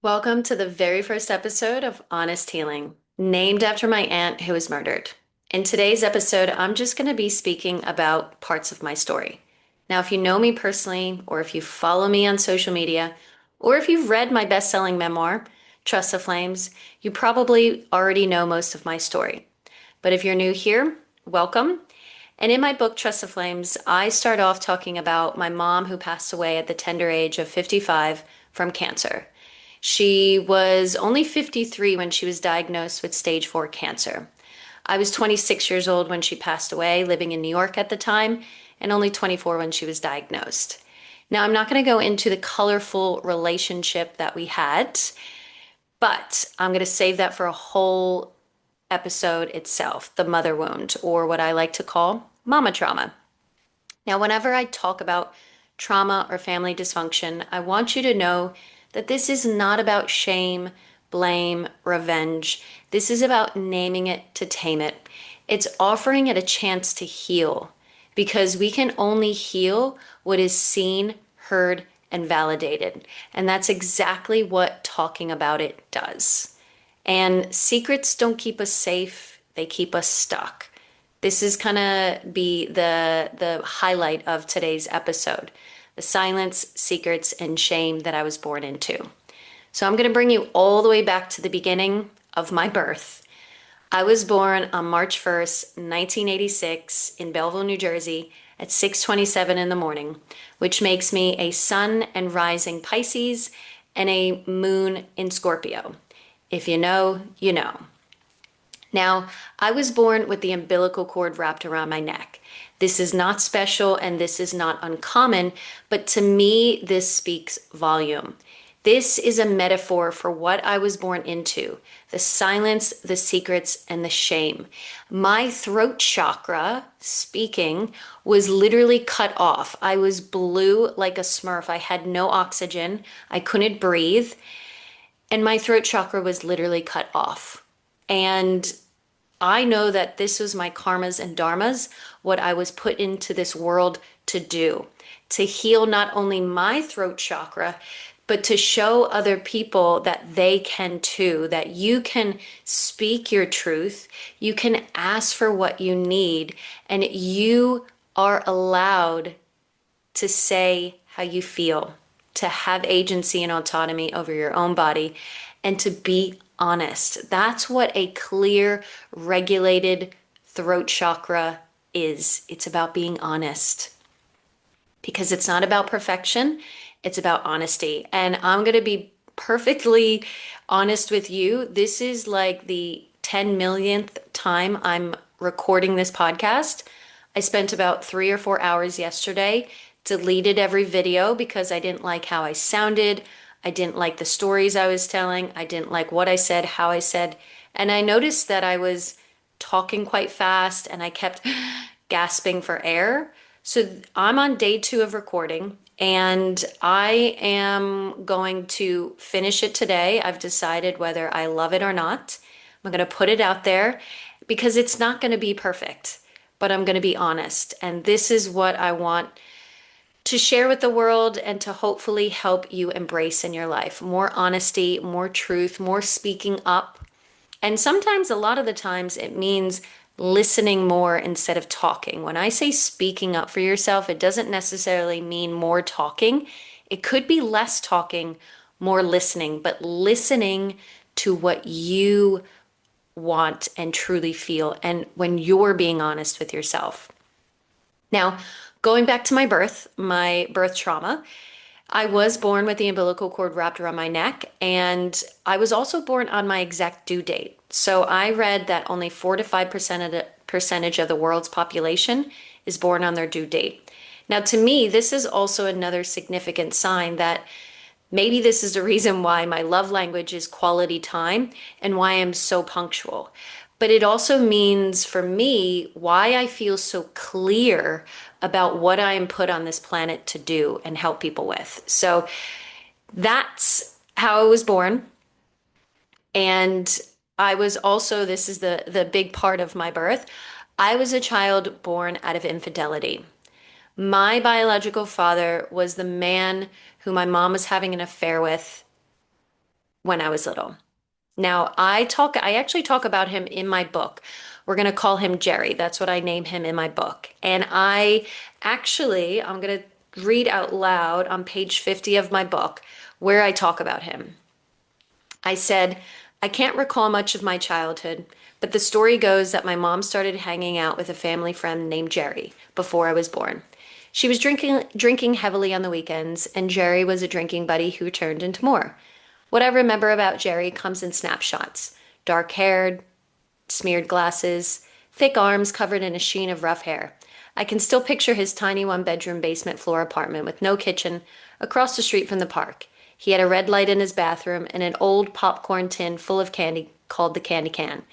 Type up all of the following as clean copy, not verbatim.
Welcome to the very first episode of Honest Healing, named after my aunt who was murdered. In today's episode, I'm just going to be speaking about parts of my story. Now, if you know me personally, or if you follow me on social media, or if you've read my best selling memoir, Trust the Flames, you probably already know most of my story. But if you're new here, welcome. And in my book, Trust the Flames, I start off talking about my mom who passed away at the tender age of 55 from cancer. She was only 53 when she was diagnosed with stage 4 cancer. I was 26 years old when she passed away, living in New York at the time, and only 24 when she was diagnosed. Now, I'm not going to go into the colorful relationship that we had, but I'm going to save that for a whole episode itself, the mother wound, or what I like to call mama trauma. Now, whenever I talk about trauma or family dysfunction, I want you to know that this is not about shame, blame, revenge. This is about naming it to tame it. It's offering it a chance to heal because we can only heal what is seen, heard, and validated. And that's exactly what talking about it does. And secrets don't keep us safe, they keep us stuck. This is gonna be the highlight of today's episode. The silence, secrets, and shame that I was born into. So I'm gonna bring you all the way back to the beginning of my birth. I was born on March 1st, 1986 in Belleville, New Jersey at 6:27 in the morning, which makes me a sun and rising Pisces and a moon in Scorpio. If you know, you know. Now, I was born with the umbilical cord wrapped around my neck. This is not special and this is not uncommon, but to me, this speaks volume. This is a metaphor for what I was born into: the silence, the secrets, and the shame. My throat chakra, speaking, was literally cut off. I was blue like a smurf. I had no oxygen. I couldn't breathe. And my throat chakra was literally cut off. And I know that this was my karmas and dharmas, what I was put into this world to do, to heal not only my throat chakra, but to show other people that they can too, that you can speak your truth, you can ask for what you need, and you are allowed to say how you feel, to have agency and autonomy over your own body, and to be honest. That's what a clear, regulated throat chakra is. It's about being honest because it's not about perfection, it's about honesty. And I'm going to be perfectly honest with you. This is like the 10 millionth time I'm recording this podcast. I spent about 3 or 4 hours yesterday, deleted every video because I didn't like how I sounded. I didn't like the stories I was telling. I didn't like what I said, how I said. And I noticed that I was talking quite fast and I kept gasping for air. So I'm on day 2 of recording and I am going to finish it today. I've decided whether I love it or not. I'm going to put it out there because it's not going to be perfect, but I'm going to be honest. And this is what I want to share with the world and to hopefully help you embrace in your life. More honesty, more truth, more speaking up. And sometimes, a lot of the times, it means listening more instead of talking. When I say speaking up for yourself, it doesn't necessarily mean more talking. It could be less talking, more listening, but listening to what you want and truly feel, and when you're being honest with yourself. Now, going back to my birth trauma, I was born with the umbilical cord wrapped around my neck, and I was also born on my exact due date. So I read that only 4 to 5% of the percentage of the world's population is born on their due date. Now, to me, this is also another significant sign that maybe this is the reason why my love language is quality time and why I'm so punctual. But it also means for me why I feel so clear about what I am put on this planet to do and help people with. So that's how I was born. And I was also, this is the big part of my birth, I was a child born out of infidelity. My biological father was the man who my mom was having an affair with when I was little. Now, I actually talk about him in my book. We're going to call him Jerry. That's what I name him in my book. And I'm going to read out loud on page 50 of my book where I talk about him. I said, I can't recall much of my childhood, but the story goes that my mom started hanging out with a family friend named Jerry before I was born. She was drinking heavily on the weekends, and Jerry was a drinking buddy who turned into more. What I remember about Jerry comes in snapshots. Dark haired, smeared glasses, thick arms covered in a sheen of rough hair. I can still picture his tiny one bedroom basement floor apartment with no kitchen across the street from the park. He had a red light in his bathroom and an old popcorn tin full of candy called the candy can.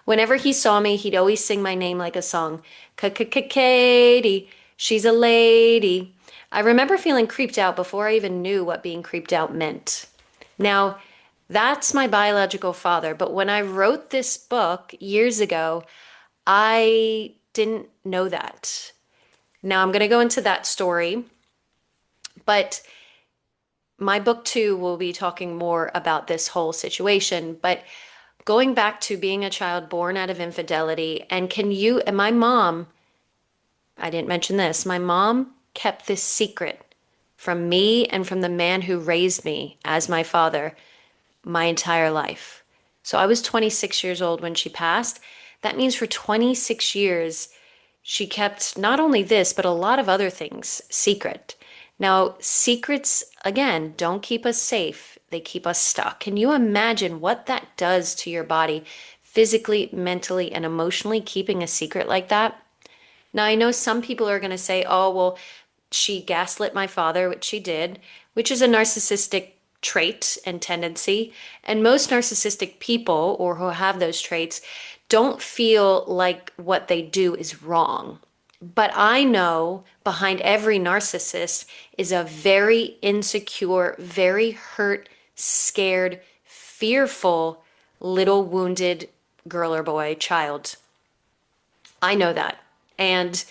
Whenever he saw me, he'd always sing my name like a song. Katie, she's a lady. I remember feeling creeped out before I even knew what being creeped out meant. Now, that's my biological father, but when I wrote this book years ago, I didn't know that. Now I'm going to go into that story, but my book too will be talking more about this whole situation. But going back to being a child born out of infidelity, and my mom, I didn't mention this, my mom kept this secret from me and from the man who raised me as my father my entire life. So I was 26 years old when she passed. That means for 26 years, she kept not only this, but a lot of other things secret. Now, secrets, again, don't keep us safe. They keep us stuck. Can you imagine what that does to your body, physically, mentally, and emotionally, keeping a secret like that? Now, I know some people are going to say, oh, well, she gaslit my father, which she did, which is a narcissistic trait and tendency. And most narcissistic people, or who have those traits, don't feel like what they do is wrong. But I know behind every narcissist is a very insecure, very hurt, scared, fearful little wounded girl or boy, child. I know that. And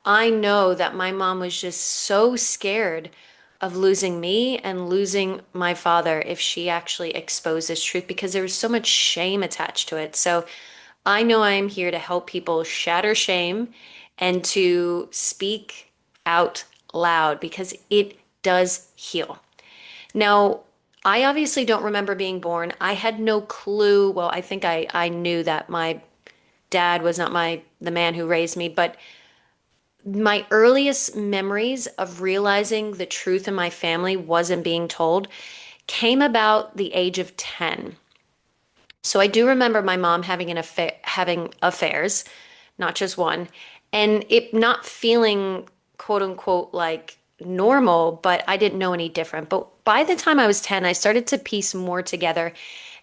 I know that my mom was just so scared of losing me and losing my father if she actually exposed this truth because there was so much shame attached to it. So I know I am here to help people shatter shame and to speak out loud because it does heal. Now, I obviously don't remember being born. I had no clue. Well, I think I knew that my dad was not the man who raised me, but my earliest memories of realizing the truth in my family wasn't being told came about the age of 10. So I do remember my mom having affairs, not just one, and it not feeling quote unquote like normal, but I didn't know any different. But by the time I was 10, I started to piece more together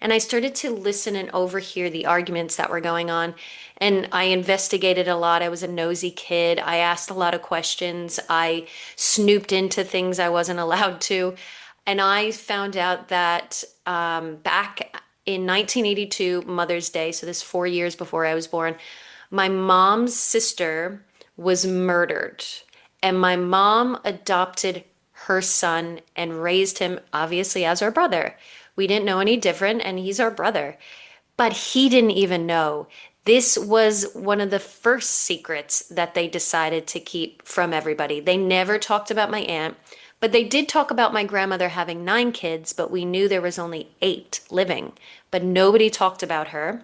and I started to listen and overhear the arguments that were going on. And I investigated a lot. I was a nosy kid. I asked a lot of questions. I snooped into things I wasn't allowed to. And I found out that back in 1982, Mother's Day, so this 4 years before I was born, my mom's sister was murdered. And my mom adopted her son and raised him obviously as our brother. We didn't know any different, and he's our brother. But he didn't even know. This was one of the first secrets that they decided to keep from everybody. They never talked about my aunt, but they did talk about my grandmother having 9 kids, but we knew there was only 8 living. But nobody talked about her.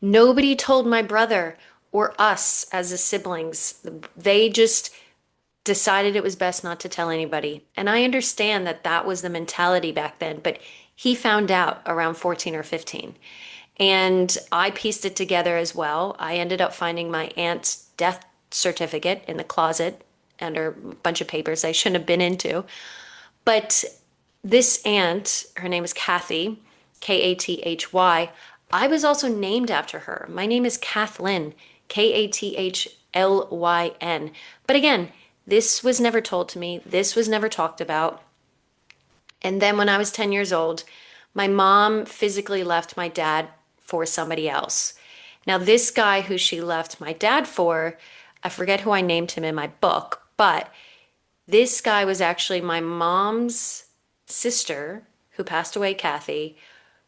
Nobody told my brother or us as the siblings. They just decided it was best not to tell anybody. And I understand that that was the mentality back then, but he found out around 14 or 15. And I pieced it together as well. I ended up finding my aunt's death certificate in the closet under a bunch of papers I shouldn't have been into. But this aunt, her name is Kathy, Kathy. I was also named after her. My name is Kathleen, Kathlyn. But again, this was never told to me. This was never talked about. And then when I was 10 years old, my mom physically left my dad for somebody else. Now, this guy who she left my dad for, I forget who I named him in my book, but this guy was actually my mom's sister who passed away, Kathy,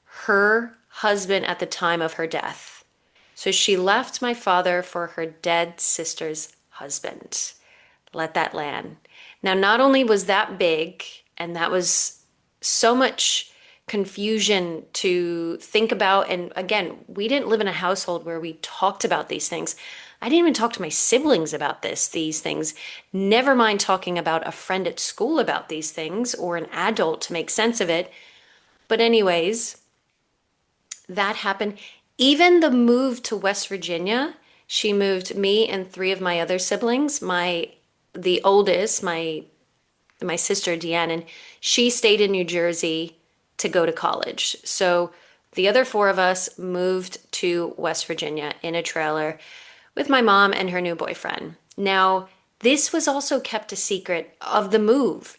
her husband at the time of her death. So she left my father for her dead sister's husband. Let that land. Now, not only was that big, and that was so much confusion to think about. And again, we didn't live in a household where we talked about these things. I didn't even talk to my siblings about these things. Never mind talking about a friend at school about these things or an adult to make sense of it. But, anyways, that happened. Even the move to West Virginia, she moved me and three of my other siblings. The oldest, my sister Deanne, and she stayed in New Jersey to go to college. So the other four of us moved to West Virginia in a trailer with my mom and her new boyfriend. Now, this was also kept a secret of the move.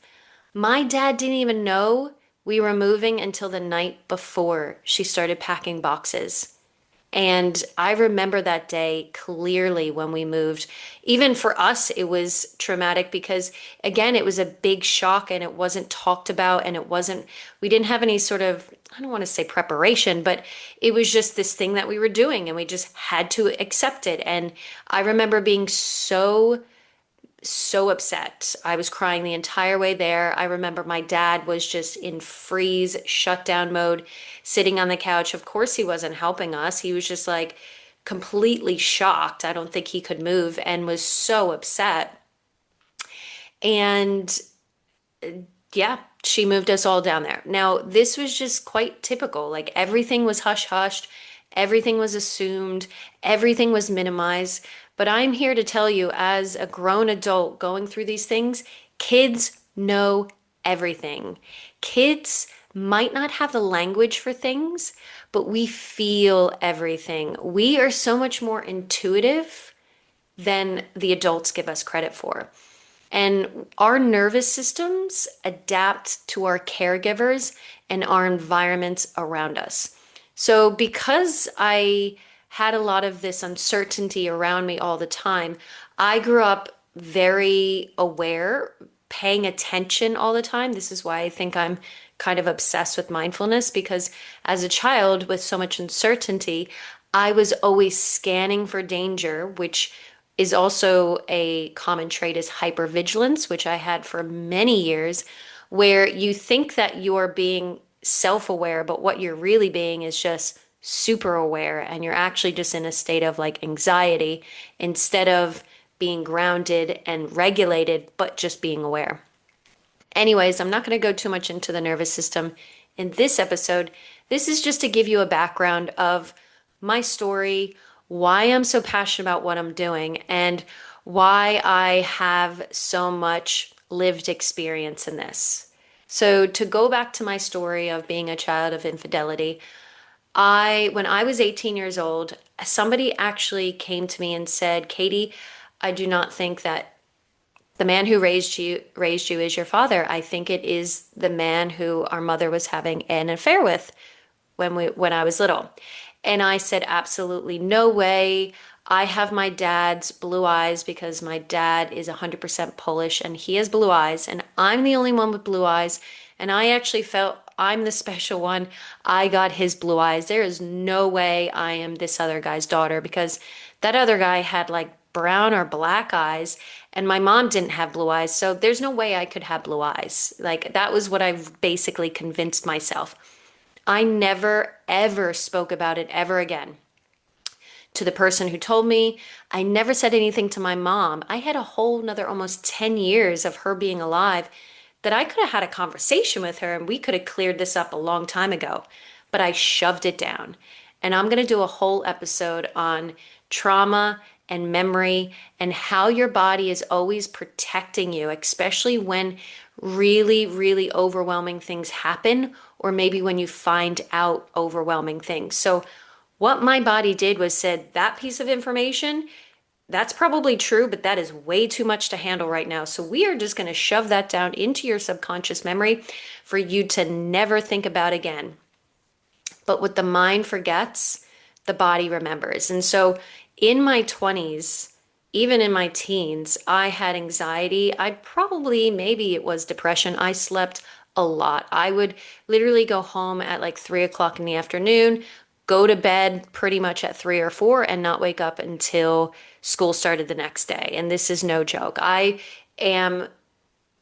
My dad didn't even know we were moving until the night before she started packing boxes. And I remember that day clearly when we moved. Even for us, it was traumatic because, again, it was a big shock and it wasn't talked about and we didn't have any sort of, I don't want to say preparation, but it was just this thing that we were doing and we just had to accept it. And I remember being so upset. I was crying the entire way there. I remember my dad was just in freeze, shutdown mode, sitting on the couch. Of course, he wasn't helping us. He was just like completely shocked. I don't think he could move and was so upset. And yeah, she moved us all down there. Now, this was just quite typical. Like everything was hush hushed, everything was assumed, everything was minimized. But I'm here to tell you, as a grown adult going through these things, kids know everything. Kids might not have the language for things, but we feel everything. We are so much more intuitive than the adults give us credit for. And our nervous systems adapt to our caregivers and our environments around us. So, because I had a lot of this uncertainty around me all the time, I grew up very aware, paying attention all the time. This is why I think I'm kind of obsessed with mindfulness because as a child with so much uncertainty, I was always scanning for danger, which is also a common trait is hypervigilance, which I had for many years, where you think that you're being self-aware, but what you're really being is just super aware and you're actually just in a state of like anxiety instead of being grounded and regulated, but just being aware. Anyways, I'm not going to go too much into the nervous system in this episode. This is just to give you a background of my story, why I'm so passionate about what I'm doing, and why I have so much lived experience in this. So, to go back to my story of being a child of infidelity, when I was 18 years old, somebody actually came to me and said, Katie, I do not think that the man who raised you is your father. I think it is the man who our mother was having an affair with when I was little. And I said, absolutely no way. I have my dad's blue eyes because my dad is 100% Polish and he has blue eyes, and I'm the only one with blue eyes. And I actually felt I'm the special one. I got his blue eyes. There is no way I am this other guy's daughter because that other guy had like brown or black eyes and my mom didn't have blue eyes. So there's no way I could have blue eyes. Like that was what I basically convinced myself. I never ever spoke about it ever again to the person who told me. I never said anything to my mom. I had a whole another almost 10 years of her being alive that I could have had a conversation with her and we could have cleared this up a long time ago, but I shoved it down. And I'm going to do a whole episode on trauma and memory and how your body is always protecting you, especially when really, really overwhelming things happen, or maybe when you find out overwhelming things. So, what my body did was said that piece of information, that's probably true, but that is way too much to handle right now. So, we are just going to shove that down into your subconscious memory for you to never think about again. But what the mind forgets, the body remembers. And so, in my 20s, even in my teens, I had anxiety. Maybe it was depression. I slept a lot. I would literally go home at like 3 o'clock in the afternoon, go to bed pretty much at 3 or 4, and not wake up until school started the next day. And this is no joke. I am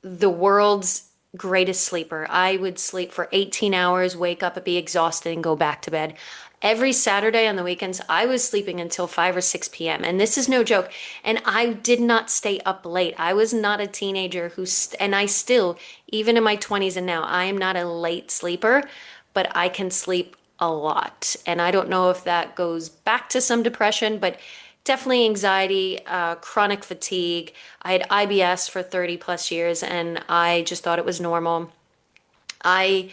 the world's greatest sleeper. I would sleep for 18 hours, wake up and be exhausted and go back to bed. Every Saturday on the weekends, I was sleeping until 5 or 6 p.m. And this is no joke. And I did not stay up late. I was not a teenager and I still, even in my 20s and now, I am not a late sleeper, but I can sleep a lot. And I don't know if that goes back to some depression, but definitely anxiety, chronic fatigue. I had IBS for 30 plus years and I just thought it was normal. I,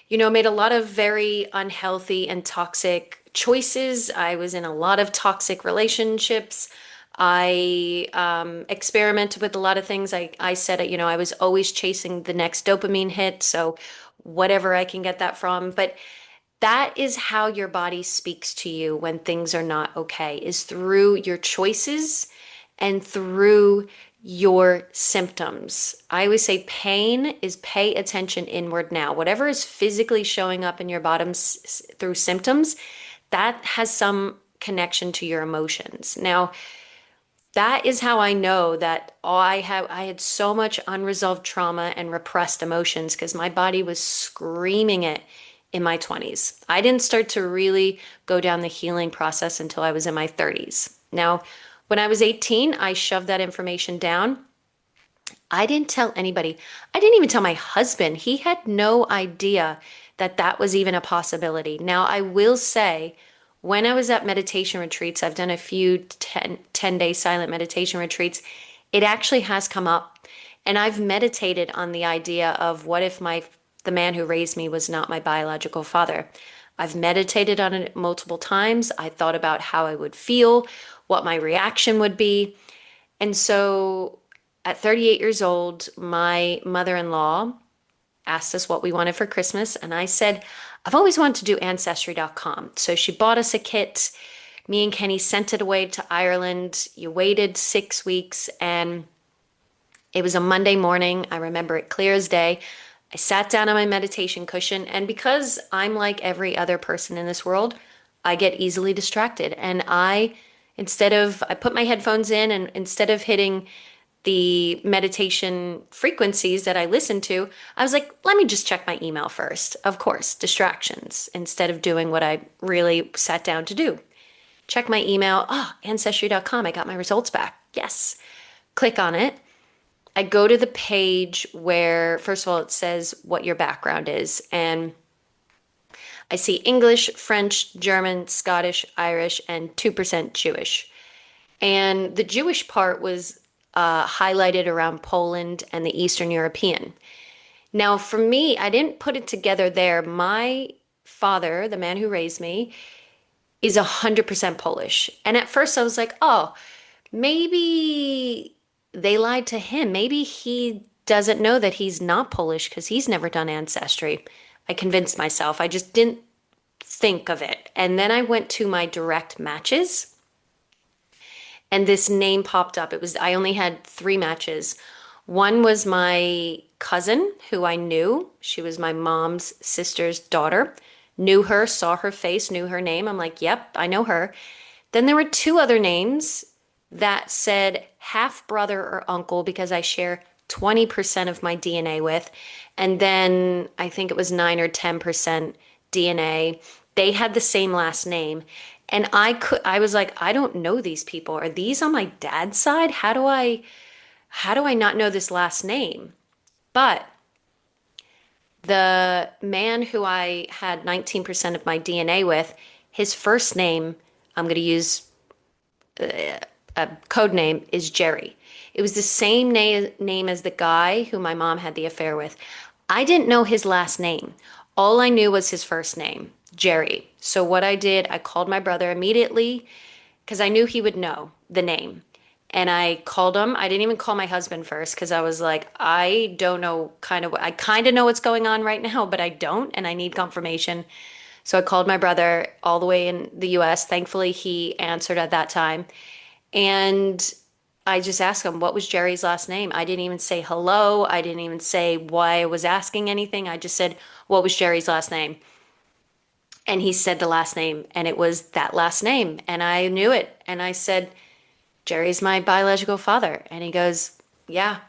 made a lot of very unhealthy and toxic choices. I was in a lot of toxic relationships. I experimented with a lot of things. I said, I was always chasing the next dopamine hit. So whatever I can get that from. But that is how your body speaks to you when things are not okay, is through your choices and through your symptoms. I always say pain is pay attention inward now. Whatever is physically showing up in your bottoms through symptoms, that has some connection to your emotions. Now, that is how I know that I had so much unresolved trauma and repressed emotions because my body was screaming it in my 20s. I didn't start to really go down the healing process until I was in my 30s. Now, when I was 18, I shoved that information down. I didn't tell anybody. I didn't even tell my husband. He had no idea that that was even a possibility. Now, I will say, when I was at meditation retreats, I've done a few 10-day silent meditation retreats. It actually has come up. And I've meditated on the idea of what if the man who raised me was not my biological father. I've meditated on it multiple times. I thought about how I would feel, what my reaction would be. And so at 38 years old, my mother-in-law asked us what we wanted for Christmas. And I said, I've always wanted to do Ancestry.com. So she bought us a kit. Me and Kenny sent it away to Ireland. You waited 6 weeks and it was a Monday morning. I remember it clear as day. I sat down on my meditation cushion, and because I'm like every other person in this world, I get easily distracted. And I put my headphones in, and instead of hitting the meditation frequencies that I listen to, I was like, let me just check my email first. Of course, distractions, instead of doing what I really sat down to do. Check my email. Oh, Ancestry.com. I got my results back. Yes. Click on it. I go to the page where, first of all, it says what your background is. And I see English, French, German, Scottish, Irish, and 2% Jewish. And the Jewish part was highlighted around Poland and the Eastern European. Now, for me, I didn't put it together there. My father, the man who raised me, is 100% Polish. And at first I was like, oh, maybe they lied to him. Maybe he doesn't know that he's not Polish because he's never done Ancestry. I convinced myself. I just didn't think of it. And then I went to my direct matches and this name popped up. I only had 3 matches. One was my cousin who I knew. She was my mom's sister's daughter. Knew her, saw her face, knew her name. I'm like, yep, I know her. Then there were 2 other names that said half brother or uncle because I share 20% of my DNA with. And then I think it was 9 or 10% DNA. They had the same last name. And I was like, I don't know these people. Are these on my dad's side? How do I not know this last name? But the man who I had 19% of my DNA with, his first name, I'm going to use a code name, is Jerry. It was the same name as the guy who my mom had the affair with. I didn't know his last name. All I knew was his first name, Jerry. So what I did, I called my brother immediately because I knew he would know the name. And I called him. I didn't even call my husband first because I was like, I don't know I kind of know what's going on right now, but I don't, and I need confirmation. So I called my brother all the way in the US. Thankfully, he answered at that time. And I just asked him, what was Jerry's last name? I didn't even say hello. I didn't even say why I was asking anything. I just said, what was Jerry's last name? And he said the last name, and it was that last name. And I knew it. And I said, Jerry's my biological father. And he goes, yeah,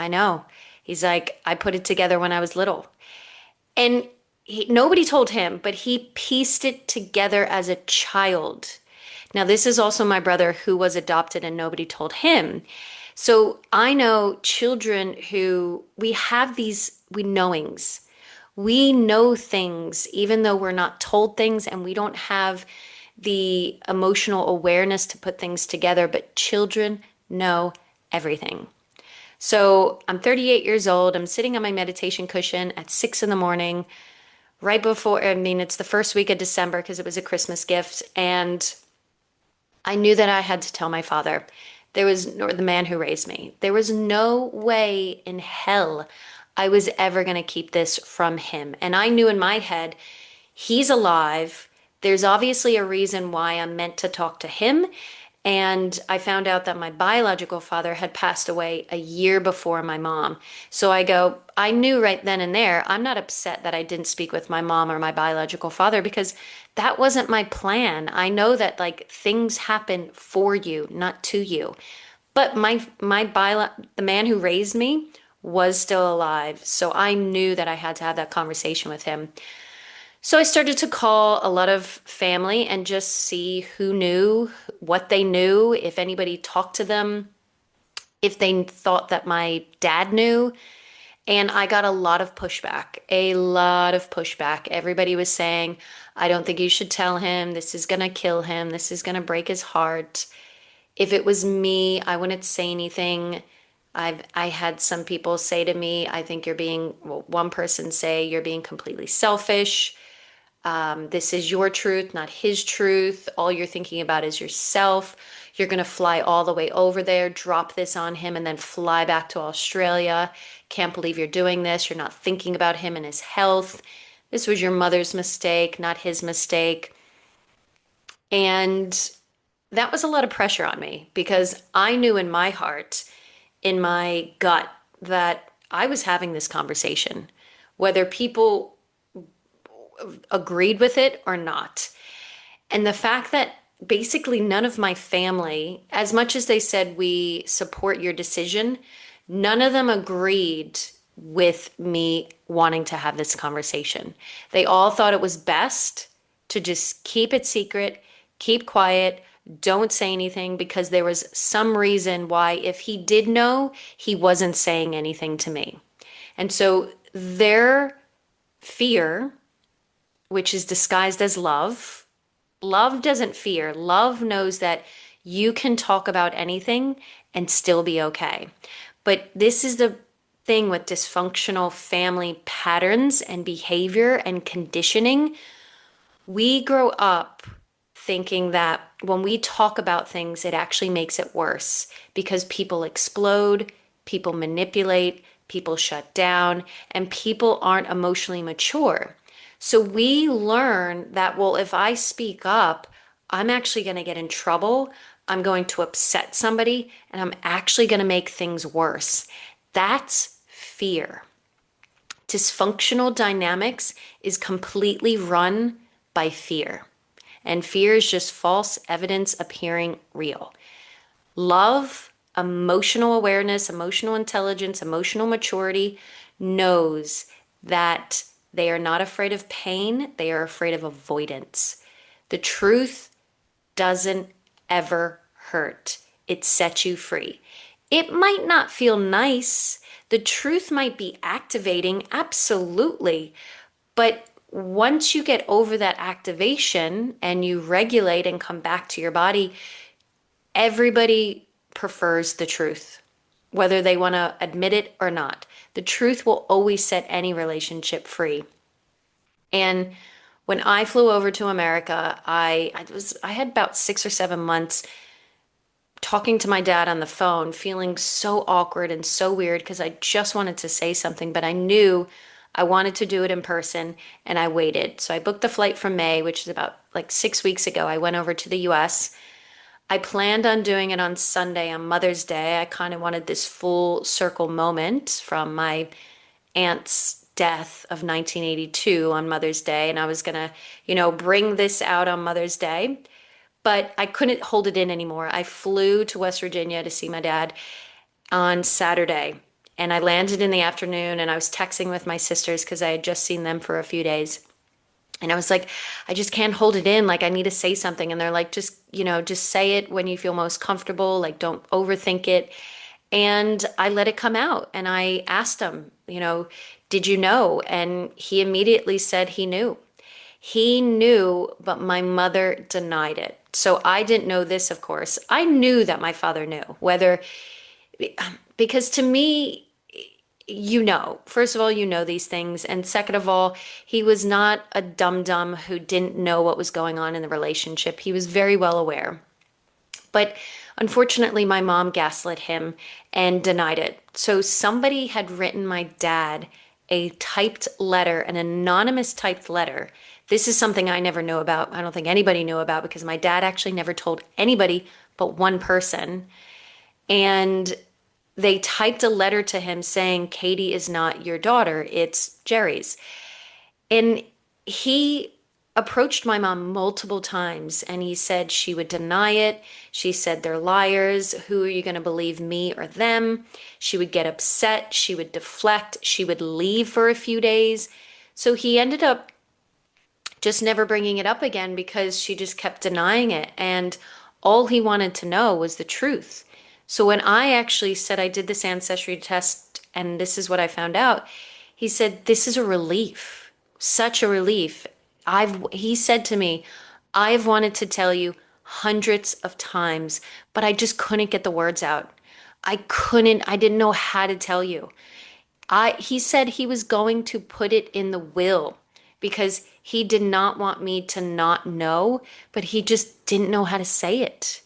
I know. He's like, I put it together when I was little. And nobody told him, but he pieced it together as a child. Now, this is also my brother who was adopted and nobody told him. So I know children who we have these we knowings. We know things even though we're not told things and we don't have the emotional awareness to put things together, but children know everything. So I'm 38 years old. I'm sitting on my meditation cushion at 6 in the morning, right before, I mean, it's the first week of December because it was a Christmas gift. And I knew that I had to tell my father. Or the man who raised me. There was no way in hell I was ever going to keep this from him. And I knew in my head, he's alive. There's obviously a reason why I'm meant to talk to him. And I found out that my biological father had passed away a year before my mom. So I knew right then and there, I'm not upset that I didn't speak with my mom or my biological father because that wasn't my plan. I know that like things happen for you, not to you. But the man who raised me was still alive. So I knew that I had to have that conversation with him. So I started to call a lot of family and just see who knew, what they knew, if anybody talked to them, if they thought that my dad knew. And I got a lot of pushback, a lot of pushback. Everybody was saying, I don't think you should tell him. This is going to kill him. This is going to break his heart. If it was me, I wouldn't say anything. I had some people say to me, I think one person say you're being completely selfish. This is your truth, not his truth. All you're thinking about is yourself. You're going to fly all the way over there, drop this on him, and then fly back to Australia. Can't believe you're doing this. You're not thinking about him and his health. This was your mother's mistake, not his mistake. And that was a lot of pressure on me because I knew in my heart, in my gut, that I was having this conversation, whether people agreed with it or not. And the fact that basically none of my family, as much as they said we support your decision, none of them agreed with me wanting to have this conversation. They all thought it was best to just keep it secret, keep quiet, don't say anything because there was some reason why, if he did know, he wasn't saying anything to me. And so their fear, which is disguised as love. Love doesn't fear. Love knows that you can talk about anything and still be okay. But this is the thing with dysfunctional family patterns and behavior and conditioning. We grow up thinking that when we talk about things, it actually makes it worse because people explode, people manipulate, people shut down, and people aren't emotionally mature. So we learn that, well, if I speak up, I'm actually going to get in trouble. I'm going to upset somebody and I'm actually going to make things worse. That's fear. Dysfunctional dynamics is completely run by fear. And fear is just false evidence appearing real. Love, emotional awareness, emotional intelligence, emotional maturity knows that they are not afraid of pain, they are afraid of avoidance. The truth doesn't ever hurt. It sets you free. It might not feel nice. The truth might be activating, absolutely. But once you get over that activation and you regulate and come back to your body, everybody prefers the truth, whether they want to admit it or not. The truth will always set any relationship free. And when I flew over to America, I had about 6 or 7 months talking to my dad on the phone, feeling so awkward and so weird because I just wanted to say something, but I knew I wanted to do it in person and I waited. So I booked the flight from May, which is about like 6 weeks ago. I went over to the US. I planned on doing it on Sunday, on Mother's Day. I kind of wanted this full circle moment from my aunt's death of 1982 on Mother's Day. And I was going to, bring this out on Mother's Day, but I couldn't hold it in anymore. I flew to West Virginia to see my dad on Saturday. And I landed in the afternoon and I was texting with my sisters because I had just seen them for a few days. And I was like, I just can't hold it in. Like, I need to say something. And they're like, just say it when you feel most comfortable. Like, don't overthink it. And I let it come out. And I asked him, did you know? And he immediately said he knew. He knew, but my mother denied it. So I didn't know this, of course. I knew that my father knew, because to me, first of all, these things. And second of all, he was not a dum dum who didn't know what was going on in the relationship. He was very well aware. But unfortunately, my mom gaslit him and denied it. So somebody had written my dad a typed letter, an anonymous typed letter. This is something I never knew about. I don't think anybody knew about because my dad actually never told anybody but one person. And they typed a letter to him saying, Katie is not your daughter, it's Jerry's. And he approached my mom multiple times and he said she would deny it. She said they're liars. Who are you going to believe, me or them? She would get upset. She would deflect. She would leave for a few days. So he ended up just never bringing it up again because she just kept denying it. And all he wanted to know was the truth. So when I actually said I did this ancestry test and this is what I found out, he said, this is a relief, such a relief. He said to me, I've wanted to tell you hundreds of times, but I just couldn't get the words out. I didn't know how to tell you. He said he was going to put it in the will because he did not want me to not know, but he just didn't know how to say it.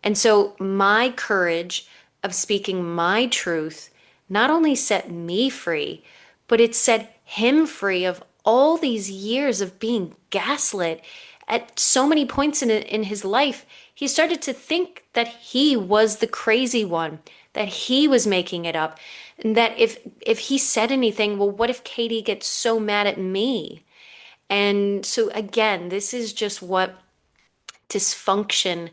And so my courage of speaking my truth not only set me free, but it set him free of all these years of being gaslit. At so many points in his life, he started to think that he was the crazy one, that he was making it up, and that if he said anything, well, what if Katie gets so mad at me? And so again, this is just what dysfunction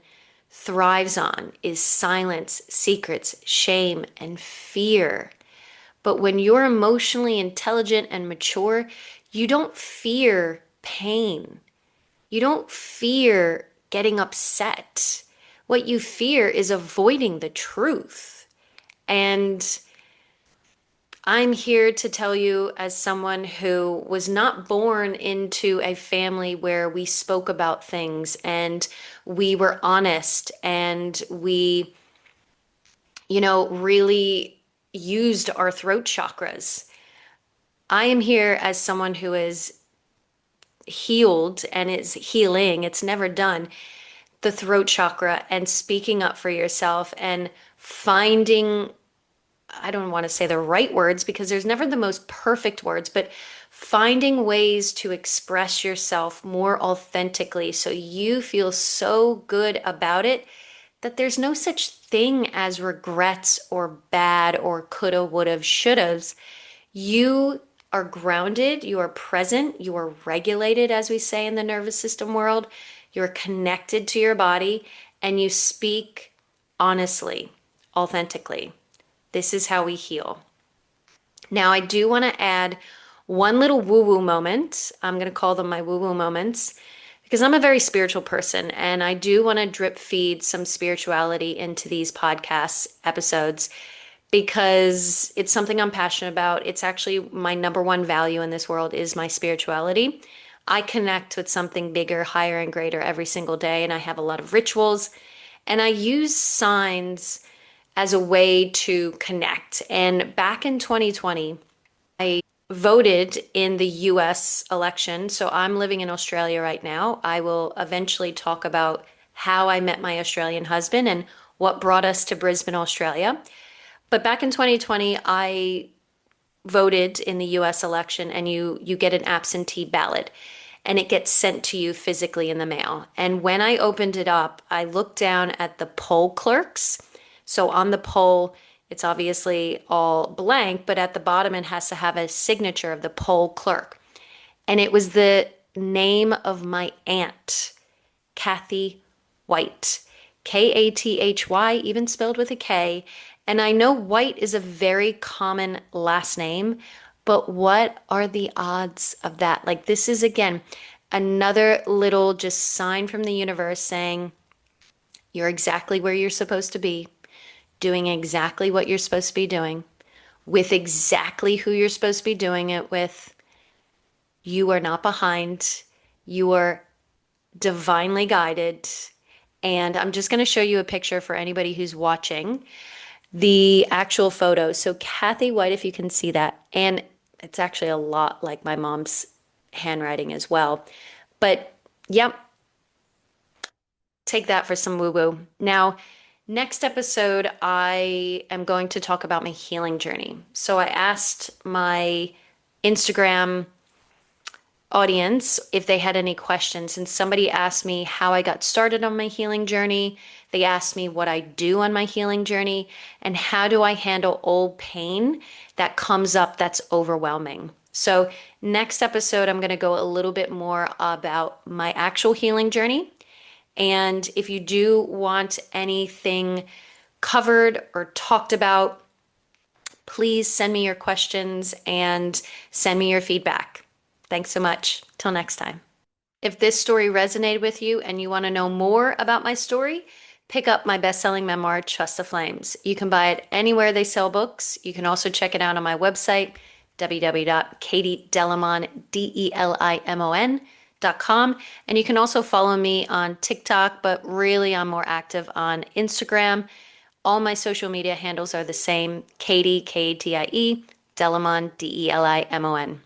thrives on is silence, secrets, shame, and fear. But when you're emotionally intelligent and mature, you don't fear pain. You don't fear getting upset. What you fear is avoiding the truth. And I'm here to tell you, as someone who was not born into a family where we spoke about things and we were honest and we, really used our throat chakras. I am here as someone who is healed and is healing. It's never done. The throat chakra and speaking up for yourself and finding, I don't want to say the right words because there's never the most perfect words, but finding ways to express yourself more authentically so you feel so good about it that there's no such thing as regrets or bad or coulda, woulda, shouldas. You are grounded, you are present, you are regulated, as we say in the nervous system world. You're connected to your body and you speak honestly, authentically. This is how we heal. Now, I do want to add one little woo-woo moment. I'm going to call them my woo-woo moments because I'm a very spiritual person and I do want to drip feed some spirituality into these podcast episodes because it's something I'm passionate about. It's actually my number one value in this world is my spirituality. I connect with something bigger, higher, and greater every single day, and I have a lot of rituals, and I use signs as a way to connect. And back in 2020, I voted in the US election. So I'm living in Australia right now. I will eventually talk about how I met my Australian husband and what brought us to Brisbane, Australia. But back in 2020, I voted in the US election and you get an absentee ballot. and it gets sent to you physically in the mail. And when I opened it up, I looked down at the poll clerks. So on the poll, it's obviously all blank, but at the bottom, it has to have a signature of the poll clerk. And it was the name of my aunt, Kathy White. Kathy, even spelled with a K. And I know White is a very common last name, but what are the odds of that? Like, this is again another little just sign from the universe saying you're exactly where you're supposed to be, doing exactly what you're supposed to be doing, with exactly who you're supposed to be doing it with. You are not behind. You are divinely guided. And I'm just going to show you a picture for anybody who's watching the actual photo. So, Kathy White, if you can see that, and it's actually a lot like my mom's handwriting as well. But yep, take that for some woo woo. Now, next episode, I am going to talk about my healing journey. So, I asked my Instagram audience if they had any questions, and somebody asked me how I got started on my healing journey. They asked me what I do on my healing journey and how do I handle old pain that comes up that's overwhelming. So, next episode, I'm going to go a little bit more about my actual healing journey. And if you do want anything covered or talked about, please send me your questions and send me your feedback. Thanks so much. Till next time. If this story resonated with you and you want to know more about my story, pick up my best-selling memoir, Trust the Flames. You can buy it anywhere they sell books. You can also check it out on my website, www.katiedelimon.com. And you can also follow me on TikTok, but really I'm more active on Instagram. All my social media handles are the same, Katie, Katie, Delimon, Delimon.